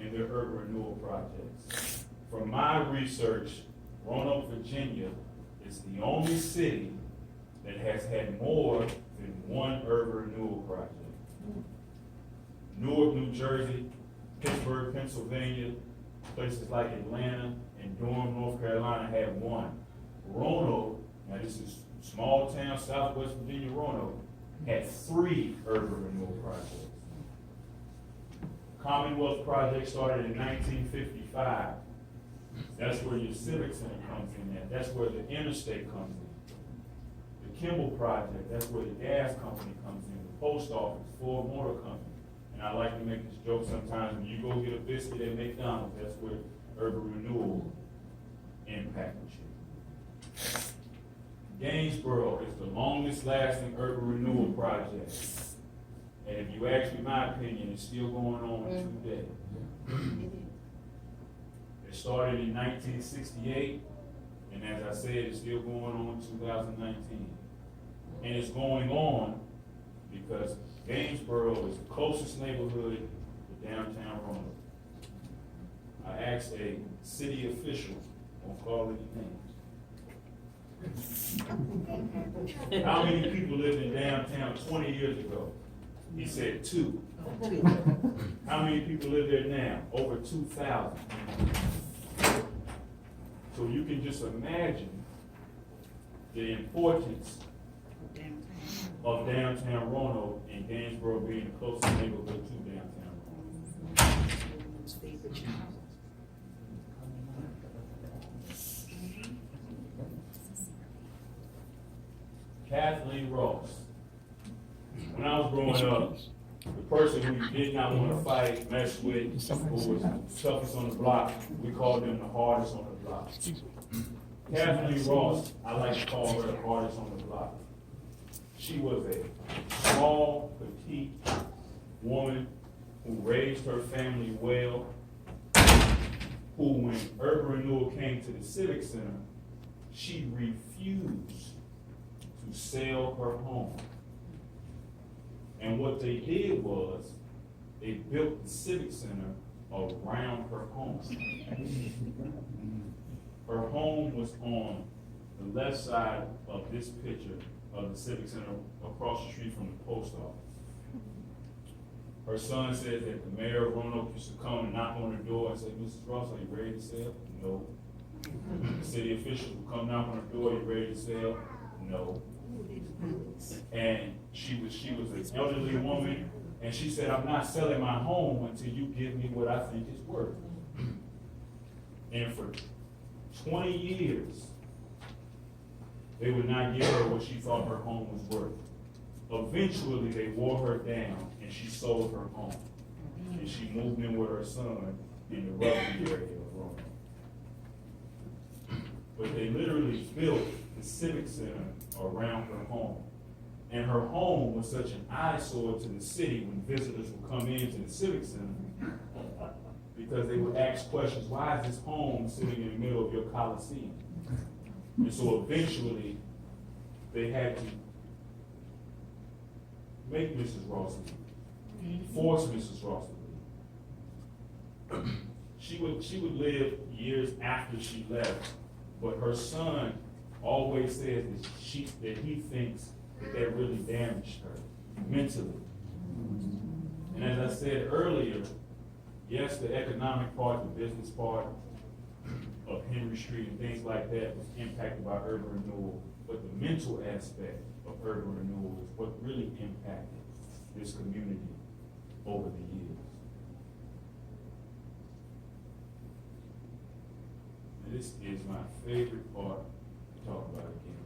in their urban renewal projects. From my research, Roanoke, Virginia is the only city that has had more than one urban renewal project. Newark, New Jersey, Pittsburgh, Pennsylvania, places like Atlanta and Durham, North Carolina had one. Roanoke, now this is small town, Southwest Virginia, Roanoke, had 3 urban renewal projects. Commonwealth project started in 1955. That's where your Civic Center comes in at. That's where the interstate comes in. The Kimball project, that's where the gas company comes in. The post office, Ford Motor Company. And I like to make this joke sometimes, when you go get a biscuit at McDonald's, that's where urban renewal impacted you. Gainsboro is the longest lasting urban renewal project. And if you ask me my opinion, it's still going on today. It started in 1968, and as I said, it's still going on in 2019. And it's going on because Gainsboro is the closest neighborhood to downtown Roanoke. I asked a city official, won't call any names, how many people lived in downtown 20 years ago? He said 2. How many people live there now? Over 2,000. So you can just imagine the importance of downtown Roanoke and Gainsboro being the closest neighborhood to downtown Roanoke. Kathleen Ross. When I was growing up, the person who you did not want to fight, mess with, who was toughest on the block, we called them the hardest on the block. Kathleen Ross, I like to call her the hardest on the block. She was a small, petite woman who raised her family well, who, when urban renewal came to the Civic Center, she refused to sell her home. And what they did was, they built the Civic Center around her home. Her home was on the left side of this picture of the Civic Center, across the street from the post office. Her son said that the mayor of Roanoke used to come and knock on her door and say, "Mrs. Ross, are you ready to sell?" No. The city officials would come knock on her door, "Are you ready to sell?" No. And she was an elderly woman, and she said, "I'm not selling my home until you give me what I think it's worth." And for 20 years, they would not give her what she thought her home was worth. Eventually, they wore her down, and she sold her home. And she moved in with her son in the Rugby area of Roanoke. But they literally built the Civic Center around her home. And her home was such an eyesore to the city when visitors would come into the Civic Center, because they would ask questions, "Why is this home sitting in the middle of your Coliseum?" And so eventually, they had to make Mrs. Ross leave, force Mrs. Ross to leave. She would live years after she left, but her son always says that he thinks that really damaged her mentally. And as I said earlier, yes, the economic part, the business part of Henry Street and things like that was impacted by urban renewal, but the mental aspect of urban renewal is what really impacted this community over the years. And this is my favorite part to talk about again.